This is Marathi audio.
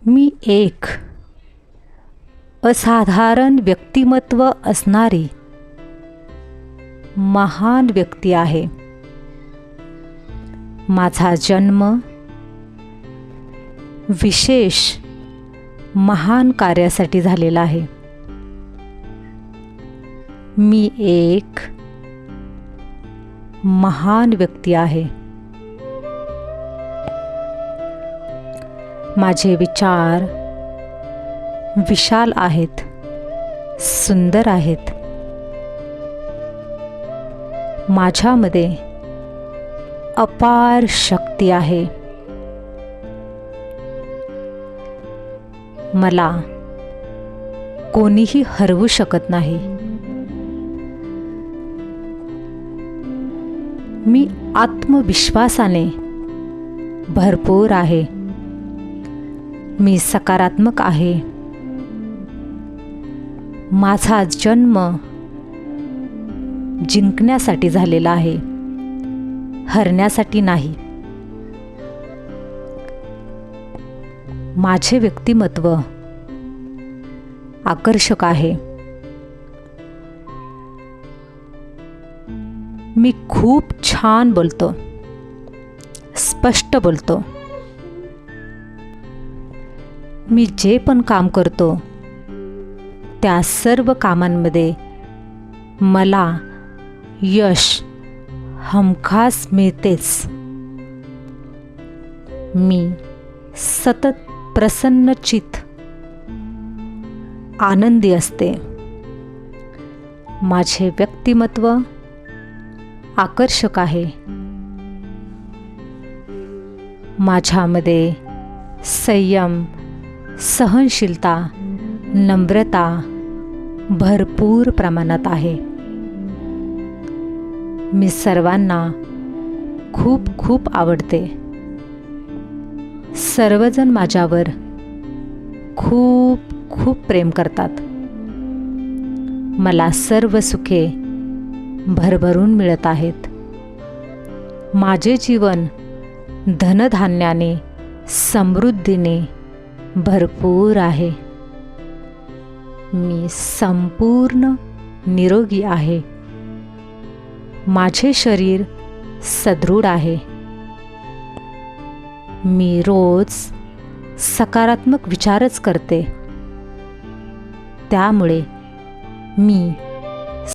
मी एक असाधारण व्यक्तिमत्व असणारी महान व्यक्ती आहे. माझा जन्म विशेष महान कार्यासाठी झालेला आहे. मी एक महान व्यक्ती आहे. माझे विचार विशाल आहेत, सुंदर आहेत. माझ्यामध्ये अपार शक्ती आहे. मला कोणीही हरवू शकत नाही. मी आत्मविश्वासाने भरपूर आहे. मी सकारात्मक आहे. माझा जन्म जिंकण्यासाठी झालेला आहे, हरण्यासाठी नाही. माझे व्यक्तिमत्व आकर्षक आहे. मी खूप छान बोलतो, स्पष्ट बोलतो. मी जे पण काम करतो त्या सर्व कामांमध्ये मला यश हमखास मिळतेच. मी सतत प्रसन्नचित्त आनंदी असते. माझे व्यक्तिमत्व आकर्षक आहे. माझ्यामध्ये संयम, सहनशीलता, नम्रता भरपूर प्रमाणात आहे. मी सर्वांना खूप खूप आवडते. सर्वजण माझ्यावर खूप खूप प्रेम करतात. मला सर्व सुखे भरभरून मिळत आहेत. माझे जीवन धनधान्याने, समृद्धीने भरपूर आहे. मी संपूर्ण निरोगी आहे. माझे शरीर सदृढ आहे. मी रोज सकारात्मक विचारच करते. त्यामुळे मी